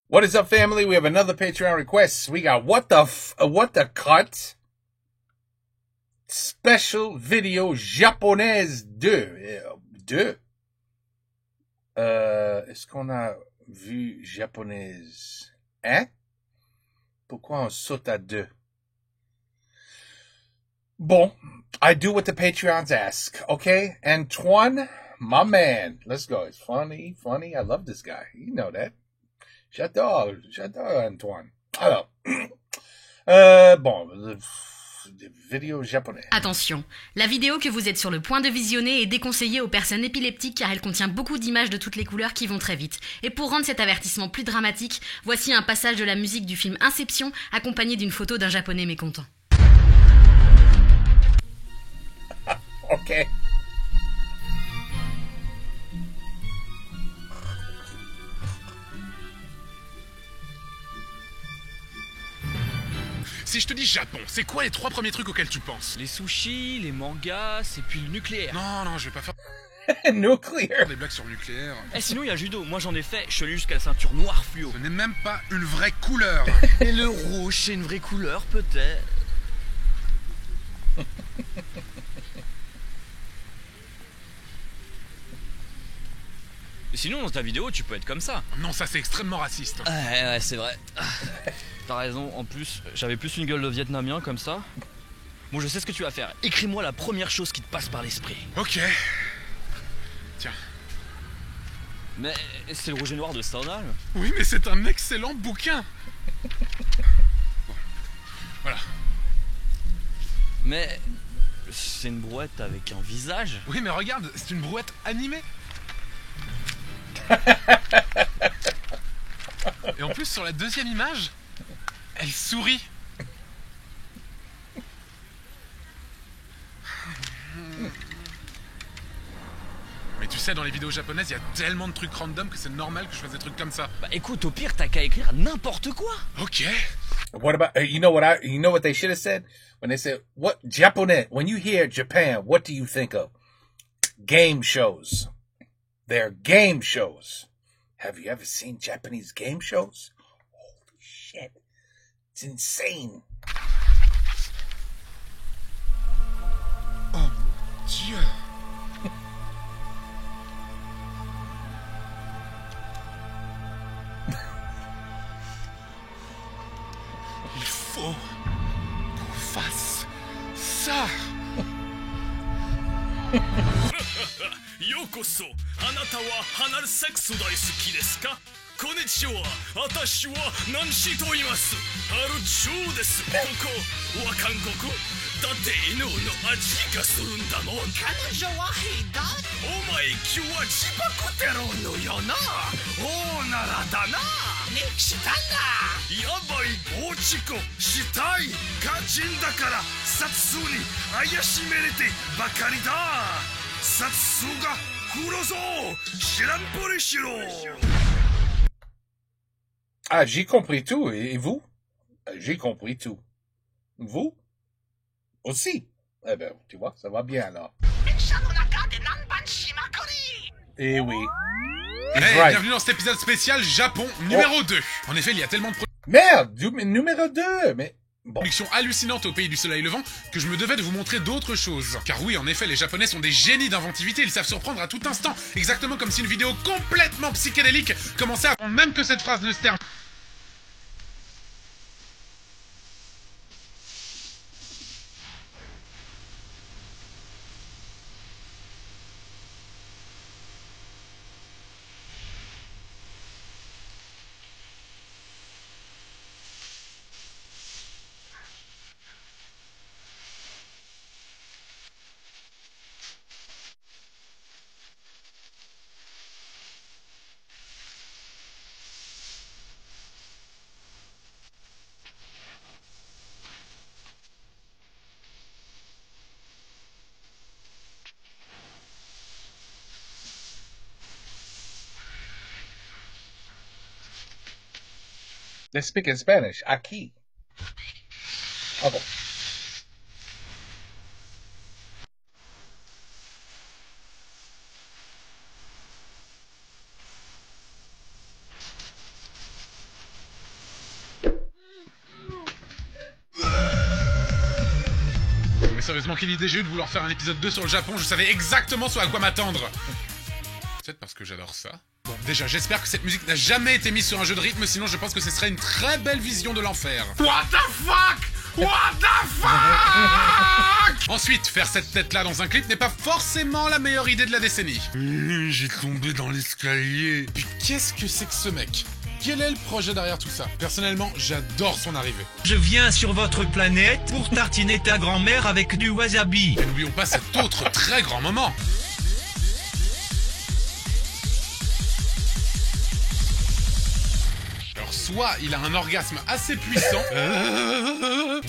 What is up, family? We have another Patreon request. We got what the cut? Special video japonaise 2. Est-ce qu'on a vu japonaise? Hein? Pourquoi on saute à 2? Bon, I do what the Patreons ask, okay? Antoine, my man. Let's go. It's funny. I love this guy. You know that. J'adore Antoine. Alors, bon, vidéo japonaise. Attention, la vidéo que vous êtes sur le point de visionner est déconseillée aux personnes épileptiques car elle contient beaucoup d'images de toutes les couleurs qui vont très vite. Et pour rendre cet avertissement plus dramatique, voici un passage de la musique du film Inception accompagné d'une photo d'un japonais mécontent. Ok. Si je te dis Japon, c'est quoi les 3 premiers trucs auxquels tu penses? Les sushis, les mangas, et puis le nucléaire. Non, je vais pas faire Nuclear. des blagues sur le nucléaire. Sinon il y a le judo, moi j'en ai fait, je suis allé jusqu'à la ceinture noire fluo. Ce n'est même pas une vraie couleur. Et le rouge, c'est une vraie couleur peut-être. Sinon dans ta vidéo tu peux être comme ça. Non, ça c'est extrêmement raciste. Ouais, c'est vrai. T'as raison, en plus, j'avais plus une gueule de vietnamien comme ça. Bon, je sais ce que tu vas faire. Écris-moi la première chose qui te passe par l'esprit. Ok. Tiens. Mais c'est le rouge et noir de Stendhal. Oui, mais c'est un excellent bouquin. Bon. Voilà. Mais c'est une brouette avec un visage. Oui, mais regarde, c'est une brouette animée. Et en plus, sur la deuxième image, elle sourit. Mais tu sais, dans les vidéos japonaises, il y a tellement de trucs random que c'est normal que je fasse des trucs comme ça. Bah écoute, au pire, t'as qu'à écrire n'importe quoi. Ok. What about you know what they should have said when they said what Japonais? When you hear Japan, what do you think of? Game shows. They're game shows. Have you ever seen Japanese game shows? Holy shit. It's insane. Oh mon Dieu. Il faut qu'on fasse ça. Yokoso, anata wa hanal sexu dai suki desu ka? Konnichiwa, watashi wa Nanshi to iimasu. Haru Chou desu. Koko wa Kankoku? Datte inu no aji ga suru nda mo. Kanojo wa hidai. Omae kyou wa jibaku tero no yo na. O nara da na. Nekshita na. Yabai bouchiko shitai. Gajin dakara satsu ni ayashimerete bakari da. Satsuga Kurozo Shiranpori Shiro. Ah, j'ai compris tout. Et vous? J'ai compris tout. Vous? Aussi. Eh ben, tu vois, ça va bien, là. Eh oui. Hey, He's right. bienvenue dans cet épisode spécial Japon numéro 2. En effet, il y a tellement de Merde, numéro 2, mais bon. productions hallucinantes au pays du soleil levant que je me devais de vous montrer d'autres choses. Car oui, en effet, les Japonais sont des génies d'inventivité, ils savent surprendre à tout instant, exactement comme si une vidéo complètement psychédélique commençait avant même que cette phrase ne se termine. They speak in Spanish. Aquí. Okay. sérieusement, quelle idée j'ai eu de vouloir faire un épisode 2 sur le Japon, je savais exactement à quoi m'attendre. Peut-être parce que j'adore ça. Bon, déjà, j'espère que cette musique n'a jamais été mise sur un jeu de rythme, sinon je pense que ce serait une très belle vision de l'enfer. What the fuck? What the fuck? Ensuite, faire cette tête-là dans un clip n'est pas forcément la meilleure idée de la décennie. J'ai tombé dans l'escalier. Puis qu'est-ce que c'est que ce mec? Quel est le projet derrière tout ça? Personnellement, j'adore son arrivée. Je viens sur votre planète pour tartiner ta grand-mère avec du wasabi. Et n'oublions pas cet autre très grand moment. Alors soit il a un orgasme assez puissant,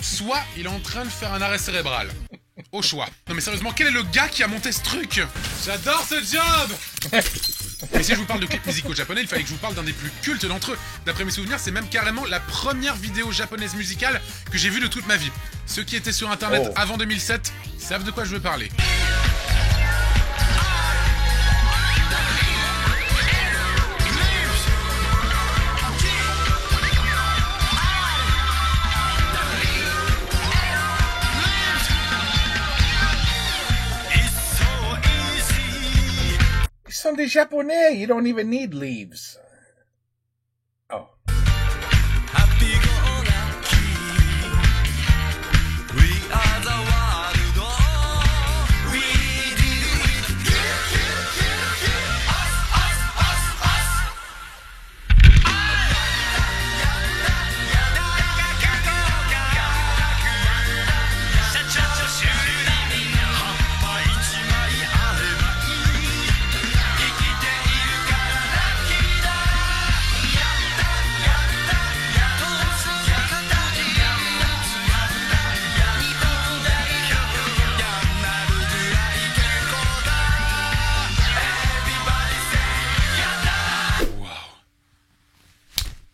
soit il est en train de faire un arrêt cérébral. Au choix. Non mais sérieusement, quel est le gars qui a monté ce truc? J'adore ce job. Mais si je vous parle de clips musicaux japonais, il fallait que je vous parle d'un des plus cultes d'entre eux. D'après mes souvenirs, c'est même carrément la première vidéo japonaise musicale que j'ai vue de toute ma vie. Ceux qui étaient sur internet avant 2007 savent de quoi je veux parler. Ils sont des Japonais. You don't even need leaves. Oh.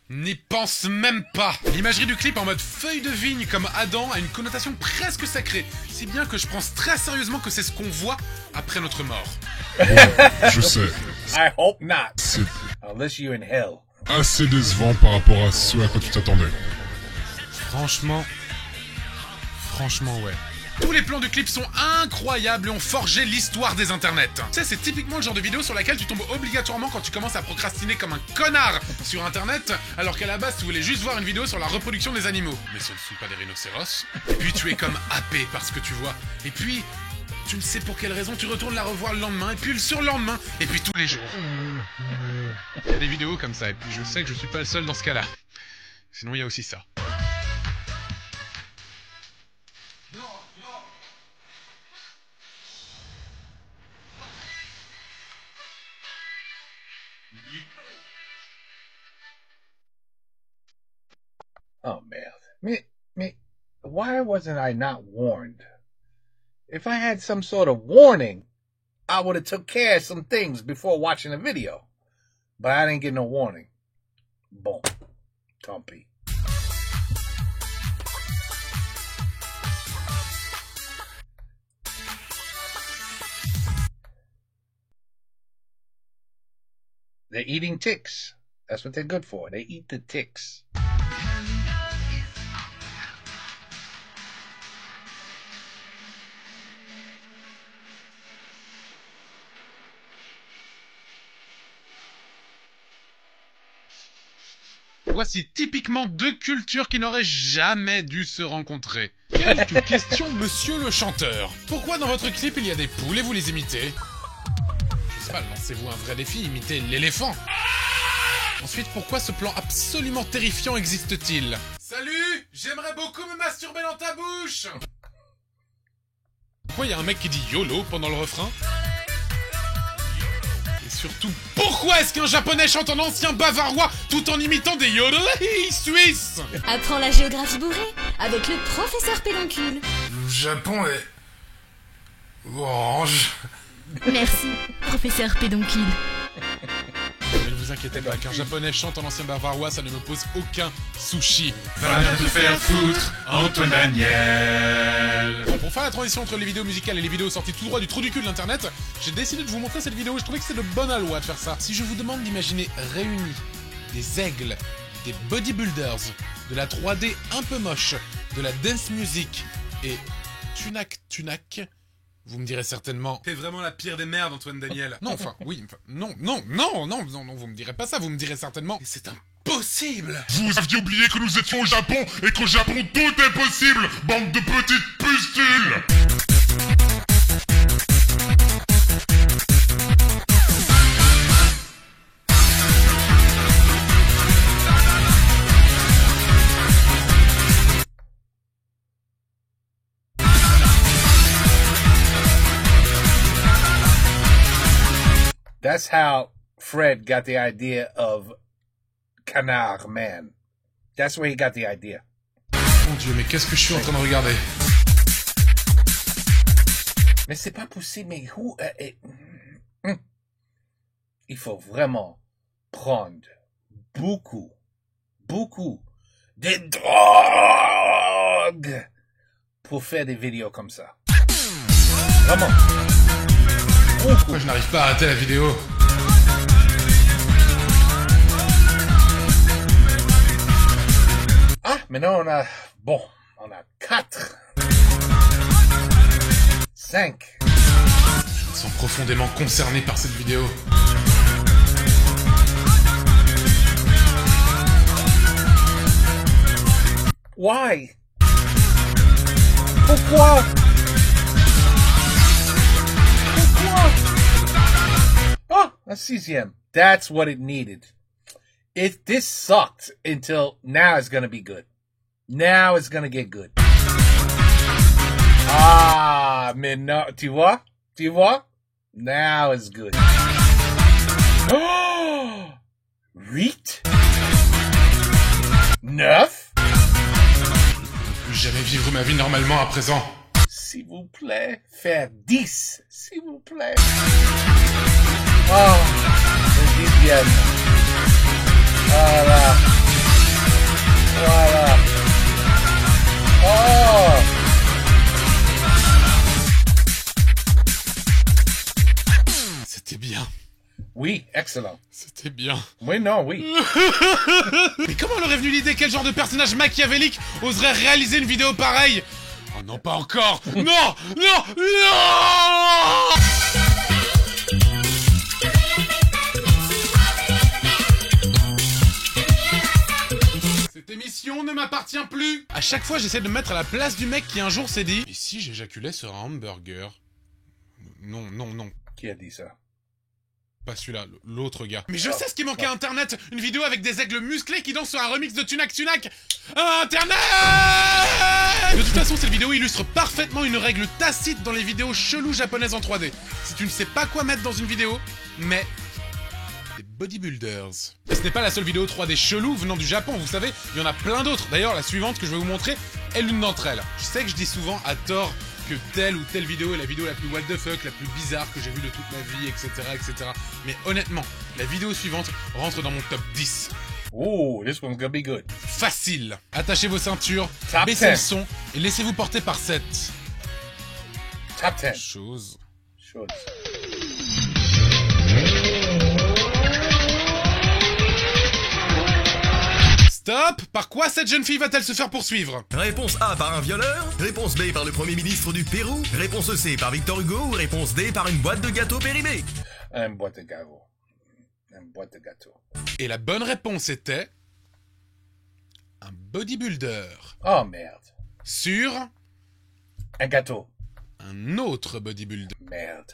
N'y pense même pas. L'imagerie du clip en mode feuille de vigne comme Adam a une connotation presque sacrée, si bien que je pense très sérieusement que c'est ce qu'on voit après notre mort. Je sais. I hope not. C'est Unless you're in hell. assez décevant par rapport à ce à quoi tu t'attendais. Franchement, ouais. Tous les plans du clip sont incroyables et ont forgé l'histoire des internets. Tu sais, c'est typiquement le genre de vidéo sur laquelle tu tombes obligatoirement quand tu commences à procrastiner comme un connard sur internet, alors qu'à la base tu voulais juste voir une vidéo sur la reproduction des animaux. Mais ce ne sont pas des rhinocéros. Et puis tu es comme happé par ce que tu vois. Et puis, tu ne sais pour quelle raison, tu retournes la revoir le lendemain, et puis le surlendemain, et puis tous les jours. Il y a des vidéos comme ça, et puis je sais que je suis pas le seul dans ce cas-là. Sinon il y a aussi ça. Oh, man. Me, why wasn't I not warned? If I had some sort of warning, I would have took care of some things before watching the video. But I didn't get no warning. Boom. Tumpy. They're eating ticks. That's what they're good for. They eat the ticks. Voici typiquement deux cultures qui n'auraient jamais dû se rencontrer. Quelques questions, monsieur le chanteur. Pourquoi dans votre clip il y a des poules et vous les imitez? Je sais pas, lancez-vous un vrai défi, imitez l'éléphant. Ensuite, pourquoi ce plan absolument terrifiant existe-t-il? Salut! J'aimerais beaucoup me masturber dans ta bouche! Pourquoi il y a un mec qui dit YOLO pendant le refrain? Et surtout, pourquoi est-ce qu'un japonais chante en ancien bavarois tout en imitant des yodelais suisses? Apprends la géographie bourrée avec le professeur Pédoncule. Le Japon est... orange. Merci, professeur Pédoncule. Mais ne vous inquiétez pas, qu'un japonais chante en ancien bavarois, ça ne me pose aucun sushi. Va bien te faire foutre, Antoine Daniel. Bon, pour faire la transition entre les vidéos musicales et les vidéos sorties tout droit du trou du cul de l'internet, j'ai décidé de vous montrer cette vidéo et je trouvais que c'était de bonne loi de faire ça. Si je vous demande d'imaginer réunis des aigles, des bodybuilders, de la 3D un peu moche, de la dance music et Tunak. Vous me direz certainement... T'es vraiment la pire des merdes, Antoine Daniel. Non, non, vous me direz pas ça, vous me direz certainement... Mais c'est impossible. Vous aviez oublié que nous étions au Japon et qu'au Japon tout est possible, bande de petites pustules. That's how Fred got the idea of Canard Man. That's where he got the idea. Mon Dieu, mais qu'est-ce que je suis en train de regarder? Mais c'est pas possible, mais il faut vraiment prendre beaucoup de drogue pour faire des vidéos comme ça. Vraiment. Pourquoi je n'arrive pas à arrêter la vidéo? Ah, maintenant on a 4. 5. Je me sens profondément concerné par cette vidéo. Why? Pourquoi? Oh, a 6e. That's what it needed. This sucked until now it's gonna be good. Now it's gonna get good. Ah, mais non, tu vois? Now it's good. Oh, 8? 9? Plus jamais vivre ma vie normalement à présent. S'il vous plaît, faire 10, s'il vous plaît. Oh, le 10e. Voilà. Oh. C'était bien. Oui, excellent. C'était bien. Oui, non, oui. Mais comment leur est venue l'idée? Quel genre de personnage machiavélique oserait réaliser une vidéo pareille? Oh non, pas encore. Non. Cette émission ne m'appartient plus. À chaque fois, j'essaie de me mettre à la place du mec qui un jour s'est dit: et si j'éjaculais sur un hamburger? Non. Qui a dit ça? Pas celui-là, l'autre gars. Mais je sais ce qui manquait à Internet. Une vidéo avec des aigles musclés qui dansent sur un remix de Tunak. Internet! De toute façon, cette vidéo illustre parfaitement une règle tacite dans les vidéos cheloues japonaises en 3D. Si tu ne sais pas quoi mettre dans une vidéo, mais des bodybuilders. Et ce n'est pas la seule vidéo 3D chelou venant du Japon, vous savez, il y en a plein d'autres. D'ailleurs, la suivante que je vais vous montrer est l'une d'entre elles. Je sais que je dis souvent à tort que telle ou telle vidéo est la vidéo la plus what the fuck, la plus bizarre que j'ai vue de toute ma vie, etc. Mais honnêtement, la vidéo suivante rentre dans mon top 10. Oh, this one's gonna be good. Facile. Attachez vos ceintures, Top baissez 10. le son et laissez-vous porter par cette... Top 10. chose. Stop! Par quoi cette jeune fille va-t-elle se faire poursuivre? Réponse A par un violeur, réponse B par le premier ministre du Pérou, réponse C par Victor Hugo ou réponse D par une boîte de gâteaux périmée. Une boîte de gâteau. Et la bonne réponse était... un bodybuilder. Oh merde. Sur... un gâteau. un autre bodybuilder. Merde.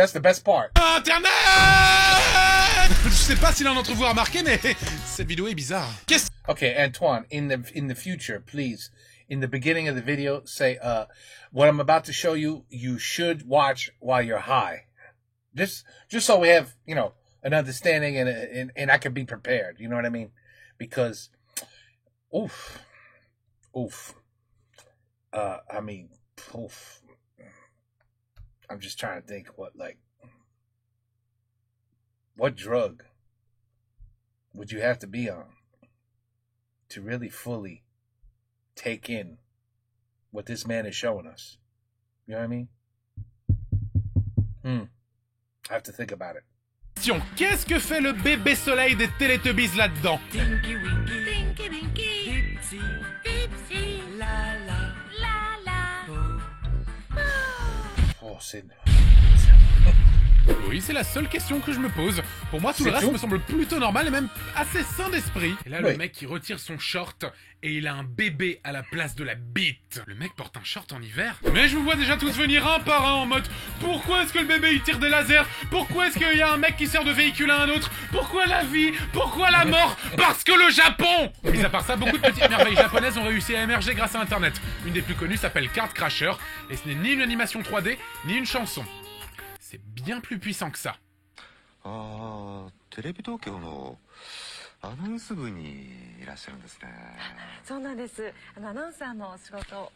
that's the best part. Internet! Je sais pas si l'un d'entre vous a remarqué, mais cette vidéo est bizarre. Qu'est-ce... Okay, Antoine, in the future, please, in the beginning of the video, say, what I'm about to show you, you should watch while you're high. Just so we have, you know, an understanding and I can be prepared. You know what I mean? Because, oof. I mean, oof. I'm just trying to think what drug would you have to be on to really fully take in what this man is showing us? You know what I mean? I have to think about it. Qu'est-ce que fait le bébé soleil des Teletubbies là-dedans? Tinky Winky, Tinky Winky, Ipsy, Ipsy, la la, la la. Oh, c'est... Oui, c'est la seule question que je me pose. Pour moi, tout le reste me semble plutôt normal et même assez sain d'esprit. Et là, le mec qui retire son short et il a un bébé à la place de la bite. Le mec porte un short en hiver. Mais je vous vois déjà tous venir un par un en mode pourquoi est-ce que le bébé il tire des lasers? Pourquoi est-ce qu'il y a un mec qui sert de véhicule à un autre? Pourquoi la vie? Pourquoi la mort? Parce que le Japon! Mis à part ça, beaucoup de petites merveilles japonaises ont réussi à émerger grâce à Internet. Une des plus connues s'appelle Card Crasher et ce n'est ni une animation 3D ni une chanson. C'est bien plus puissant que ça. テレビ東京のアナウンス部にいらっしゃるんですね。そうなんです。アナウンサーの仕事を。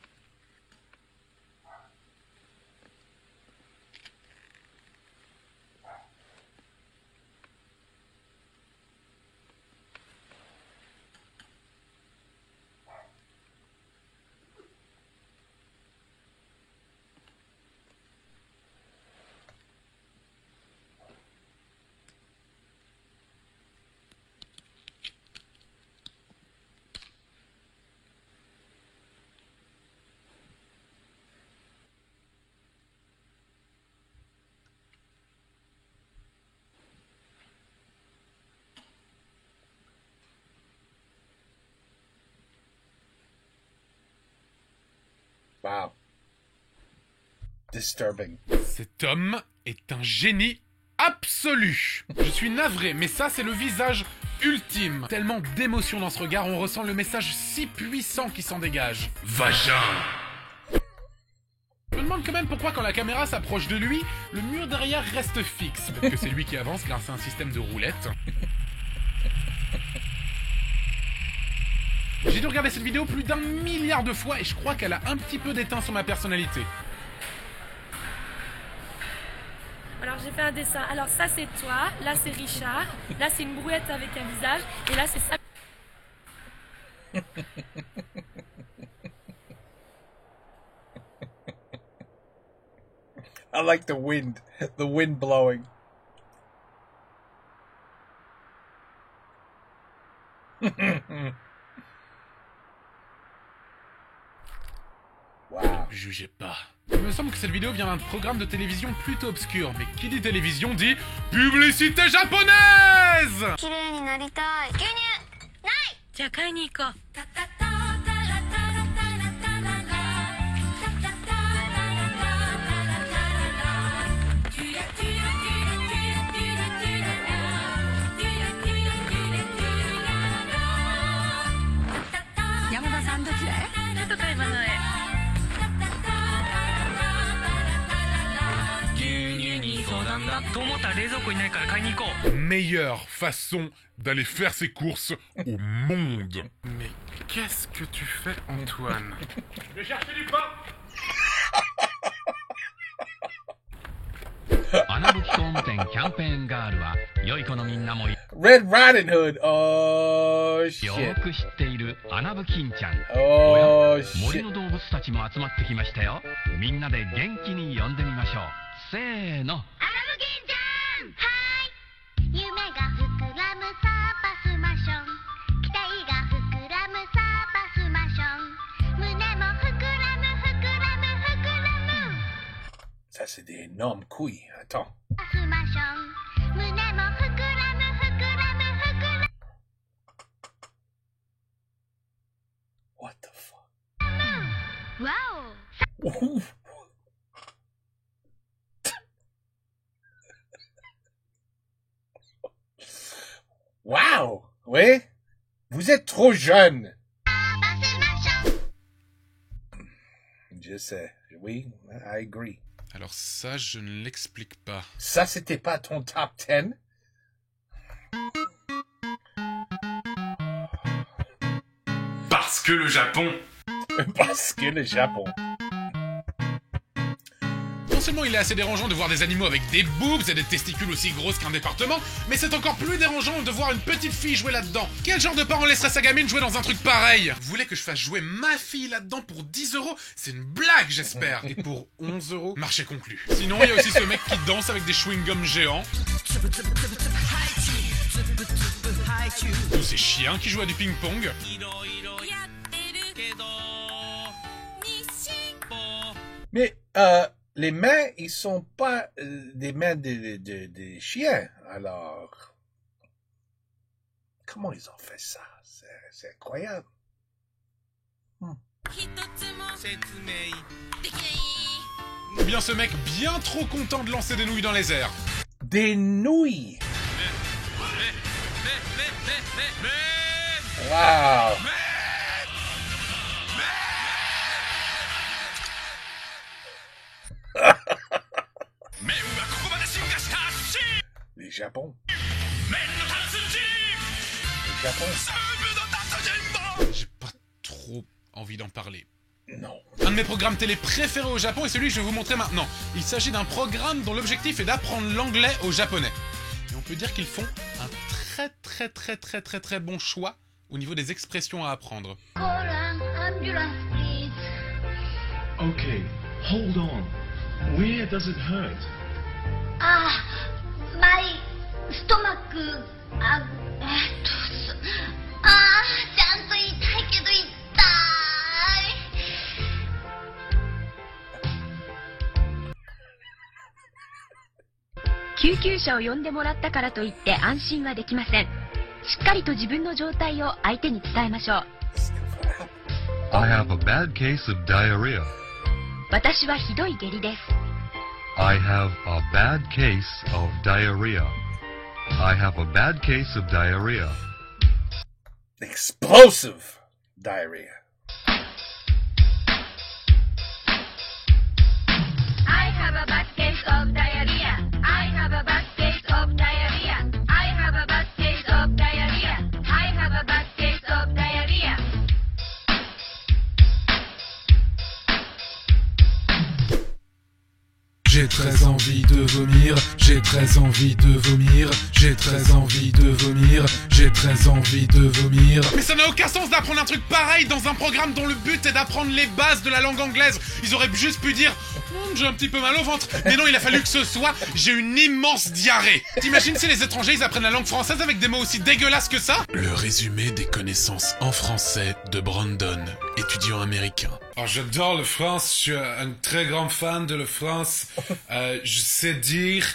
Wow. Disturbing. Cet homme est un génie absolu. Je suis navré, mais ça c'est le visage ultime. Tellement d'émotion dans ce regard, on ressent le message si puissant qui s'en dégage. Vagin. Je me demande quand même pourquoi quand la caméra s'approche de lui, le mur derrière reste fixe. Peut-être que c'est lui qui avance grâce à un système de roulettes. J'ai dû regarder cette vidéo plus d'1 milliard de fois et je crois qu'elle a un petit peu déteint sur ma personnalité. Alors j'ai fait un dessin. Alors ça c'est toi, là c'est Richard, là c'est une brouette avec un visage, et là c'est ça. I like the wind blowing. Wow. Jugez pas. Il me semble que cette vidéo vient d'un programme de télévision plutôt obscur, mais qui dit télévision dit publicité japonaise. Meilleure façon d'aller faire ses courses au monde. Mais qu'est-ce que tu fais, Antoine? Je vais chercher du pain. Red Riding Hood. Oh shit. Oh shit. Ça, c'est des énormes couilles. Attends. What the fuck? Wow. Oui? Vous êtes trop jeune. Je sais. Oui, I agree. Alors ça, je ne l'explique pas. Ça, c'était pas ton top 10? Parce que le Japon. Parce que le Japon. Non seulement il est assez dérangeant de voir des animaux avec des boobs et des testicules aussi grosses qu'un département, mais c'est encore plus dérangeant de voir une petite fille jouer là-dedans. Quel genre de parent laisserait sa gamine jouer dans un truc pareil? Vous voulez que je fasse jouer ma fille là-dedans pour 10 €? C'est une blague, j'espère. Et pour 11 €, marché conclu. Sinon, il y a aussi ce mec qui danse avec des chewing-gums géants. Ou ces chiens qui jouent à du ping-pong. Mais, les mains, ils sont pas des mains des chiens. Alors, comment ils ont fait ça? C'est incroyable. Ou bien ce mec bien trop content de lancer des nouilles dans les airs. Des nouilles. Wow. Les Japon. Le Japon. J'ai pas trop envie d'en parler. Non. Un de mes programmes télé préférés au Japon est celui que je vais vous montrer maintenant. Il s'agit d'un programme dont l'objectif est d'apprendre l'anglais aux Japonais. Et on peut dire qu'ils font un très bon choix au niveau des expressions à apprendre. Okay, hold on. Where does it hurt? My stomach. ちゃんと痛いけど痛い。救急車を呼んでもらったからといって安心はできません。しっかりと自分の状態を相手に伝えましょう。I have a bad case of diarrhea. 私はひどい下痢です。I have a bad case of diarrhea. I have a bad case of diarrhea. Explosive diarrhea. I have a bad case of diarrhea. I have a bad case of diarrhea. I have a bad case of diarrhea. I have a bad case of diarrhea. J'ai très envie de vomir, j'ai très envie de vomir, j'ai très envie de vomir, j'ai très envie de vomir. Mais ça n'a aucun sens d'apprendre un truc pareil dans un programme dont le but est d'apprendre les bases de la langue anglaise. Ils auraient juste pu dire j'ai un petit peu mal au ventre. Mais non, il a fallu que ce soit j'ai une immense diarrhée. T'imagines si les étrangers ils apprennent la langue française avec des mots aussi dégueulasses que ça? Le résumé des connaissances en français de Brandon, étudiant américain. Alors j'adore la France, je suis un très grand fan de la France. Je sais dire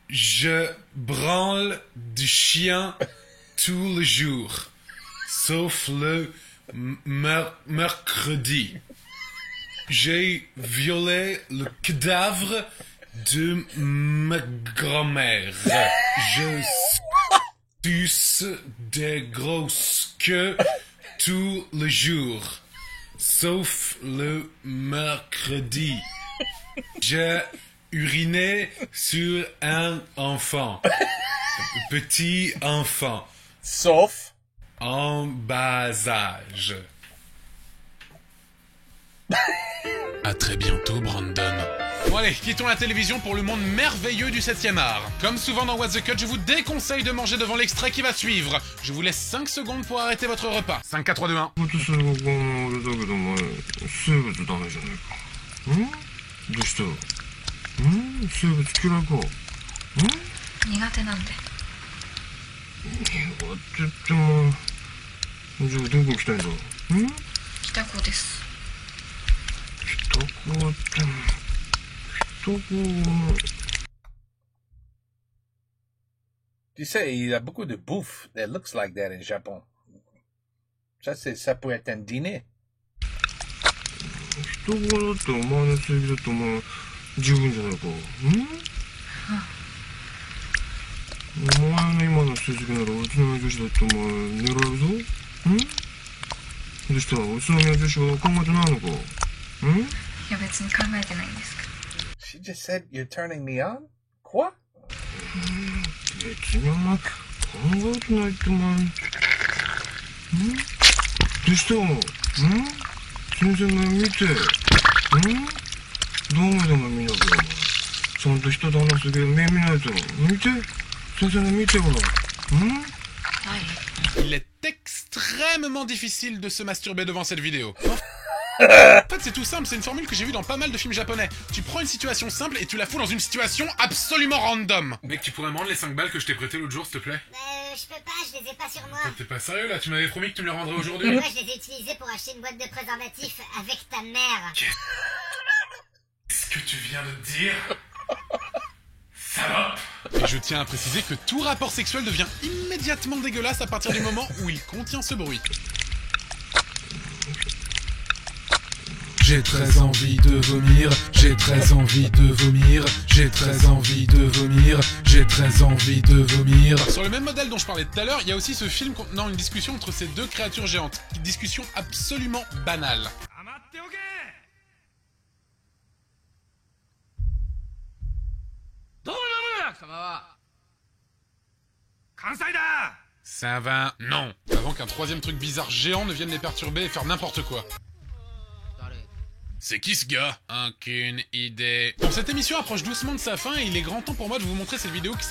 je branle du chien tous les jours, sauf le mercredi. J'ai violé le cadavre de ma grand-mère. Je suce des grosses queues tous les jours, sauf le mercredi. J'ai uriné sur un enfant. Petit enfant. Sauf en bas âge. À très bientôt, Brandon. Bon allez, quittons la télévision pour le monde merveilleux du 7e art. Comme souvent dans What's the Cut, je vous déconseille de manger devant l'extrait qui va suivre. Je vous laisse 5 secondes pour arrêter votre repas. 5, 4, 3, 2, 1. Tu sais, il y a beaucoup de bouffe that looks like that in Japon. Ça peut être un dîner. お前の今の成績なら宇都宮女子だってお前狙うぞ。ん？どうした？宇都宮女子は考えてないのか？ん？いや別に考えてないんですけど。 She just said you're turning me on? quoi? 別にお前考えてないってお前。ん？どうした？ん？先生が見て。ん？どうもでも見なきゃお前。ちゃんと人と話すけど目見ないと。見て。先生が見てほら。ん？ Il est extrêmement difficile de se masturber devant cette vidéo. En fait, c'est tout simple, c'est une formule que j'ai vue dans pas mal de films japonais. Tu prends une situation simple et tu la fous dans une situation absolument random. Mec, tu pourrais me rendre les 5 balles que je t'ai prêtées l'autre jour, s'il te plaît? Je peux pas, je les ai pas sur moi. T'es pas sérieux là? Tu m'avais promis que tu me les rendrais aujourd'hui. Moi, je les ai utilisés pour acheter une boîte de préservatifs avec ta mère. Qu'est-ce que tu viens de dire? Salope! Et je tiens à préciser que tout rapport sexuel devient immédiatement dégueulasse à partir du moment où il contient ce bruit. J'ai très envie de vomir, j'ai très envie de vomir, j'ai très envie de vomir, j'ai très envie de vomir. Sur le même modèle dont je parlais tout à l'heure, il y a aussi ce film contenant une discussion entre ces deux créatures géantes. Une discussion absolument banale. Ça va? Non. Avant qu'un troisième truc bizarre géant ne vienne les perturber et faire n'importe quoi. C'est qui ce gars? Aucune idée. Bon, cette émission approche doucement de sa fin et il est grand temps pour moi de vous montrer cette vidéo qui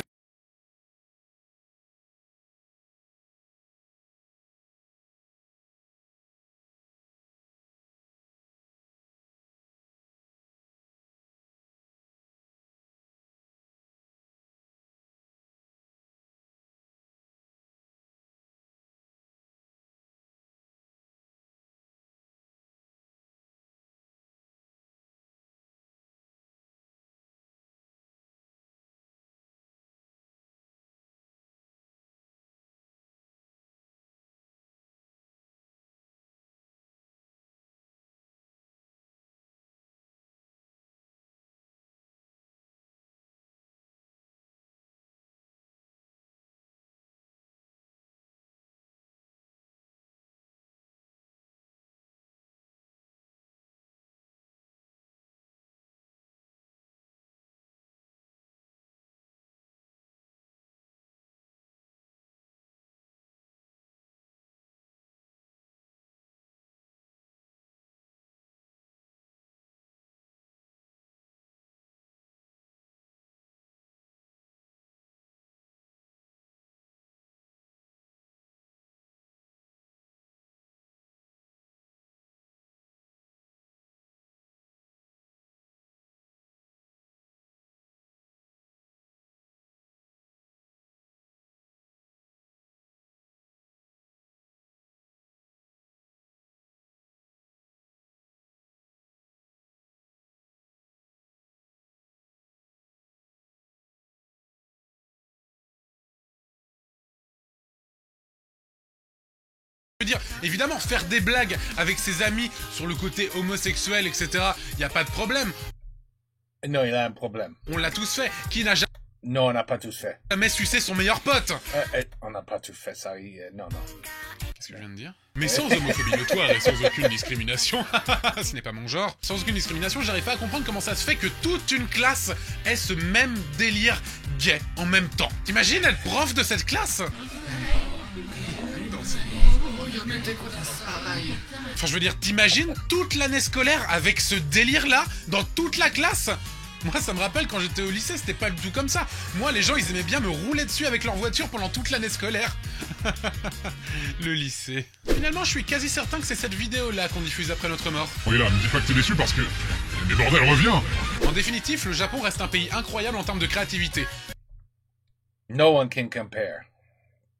Je veux dire, évidemment, faire des blagues avec ses amis sur le côté homosexuel, etc., y a pas de problème. Non, il a un problème. On l'a tous fait. Qui n'a jamais... Non, on n'a pas tous fait. Jamais sucé son meilleur pote. On n'a pas tous fait ça. Non, non. Qu'est-ce que je viens de dire? Mais sans homophobie notoire et sans aucune discrimination. Ce n'est pas mon genre. Sans aucune discrimination, j'arrive pas à comprendre comment ça se fait que toute une classe ait ce même délire gay en même temps. T'imagines être prof de cette classe? Enfin, je veux dire, t'imagines toute l'année scolaire avec ce délire-là dans toute la classe? Moi, ça me rappelle quand j'étais au lycée, c'était pas du tout comme ça. Moi, les gens, ils aimaient bien me rouler dessus avec leur voiture pendant toute l'année scolaire. Le lycée. Finalement, je suis quasi certain que c'est cette vidéo-là qu'on diffuse après notre mort. Oui, là, me dis pas que t'es déçu parce que... Mais bordel, reviens! En définitif, le Japon reste un pays incroyable en termes de créativité. No one can compare.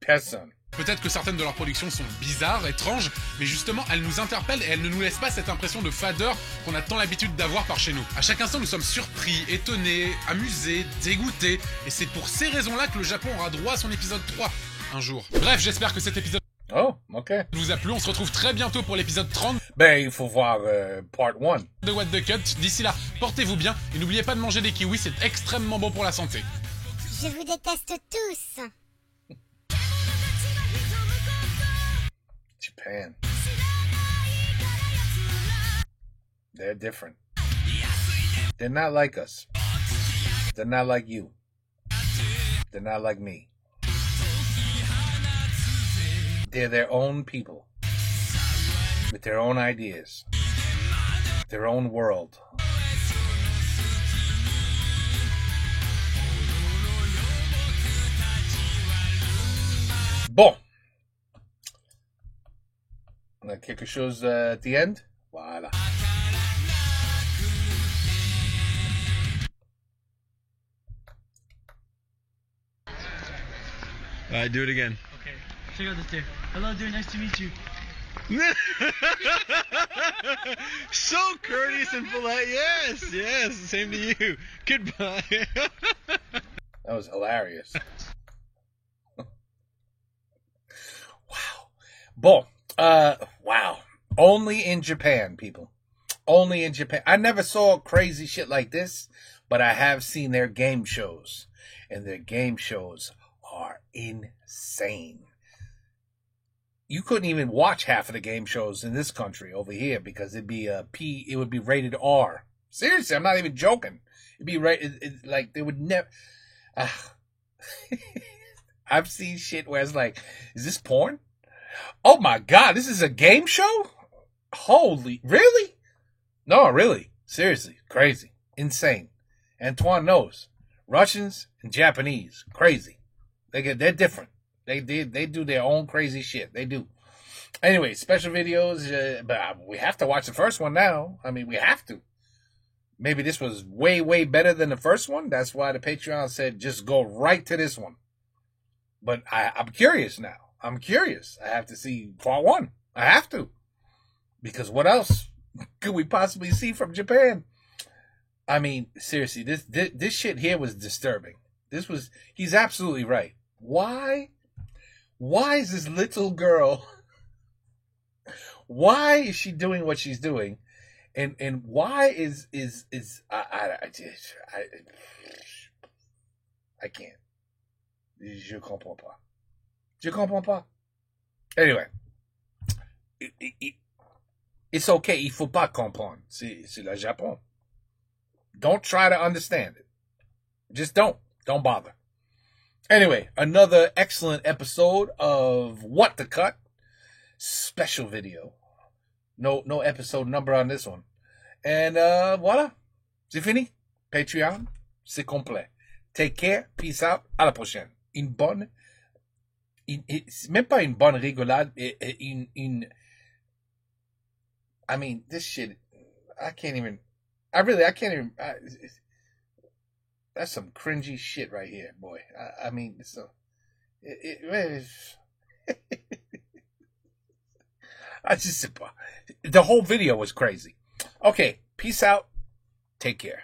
Personne. Peut-être que certaines de leurs productions sont bizarres, étranges, mais justement, elles nous interpellent et elles ne nous laissent pas cette impression de fadeur qu'on a tant l'habitude d'avoir par chez nous. À chaque instant, nous sommes surpris, étonnés, amusés, dégoûtés, et c'est pour ces raisons-là que le Japon aura droit à son épisode 3, un jour. Bref, j'espère que cet épisode vous a plu, on se retrouve très bientôt pour l'épisode 30. Ben, il faut voir part 1 de What the Cut. D'ici là, portez-vous bien, et n'oubliez pas de manger des kiwis, c'est extrêmement bon pour la santé. Je vous déteste tous. Japan. They're different. They're not like us. They're not like you. They're not like me. They're their own people. With their own ideas. Their own world. Bon. On a quelque chose at the end? Voilà. Alright, do it again. Okay. Check out this deer. Hello, dear. Nice to meet you. So courteous and polite. Yes, yes. Same to you. Goodbye. That was hilarious. Bon. Wow. Only in Japan, people. Only in Japan. I never saw crazy shit like this, but I have seen their game shows. And their game shows are insane. You couldn't even watch half of the game shows in this country over here because it would be rated R. Seriously, I'm not even joking. It'd be rated, like, they would never. I've seen shit where it's like, is this porn? Oh my God, this is a game show? Really? No, really. Seriously. Crazy. Insane. Antoine knows. Russians and Japanese. Crazy. They're different. They do their own crazy shit. They do. Anyway, special videos, but we have to watch the first one now. I mean, we have to. Maybe this was way, way better than the first one. That's why the Patreon said just go right to this one. But I'm curious now. I'm curious. I have to see part one. I have to. Because what else could we possibly see from Japan? I mean, seriously, this shit here was disturbing. He's absolutely right. Why is this little girl, why is she doing what she's doing? And why is I can't. Je comprends pas. Je comprends pas. Anyway, it's okay. Il faut pas comprendre. C'est le Japon. Don't try to understand it. Just don't. Don't bother. Anyway, another excellent episode of What the Cut. Special video. No episode number on this one. And voilà. C'est fini. Patreon. C'est complet. Take care. Peace out. À la prochaine. Même pas une bonne rigolade. I mean, this shit. I can't even. That's some cringy shit right here, boy. I mean, I just, the whole video was crazy. Okay, peace out. Take care.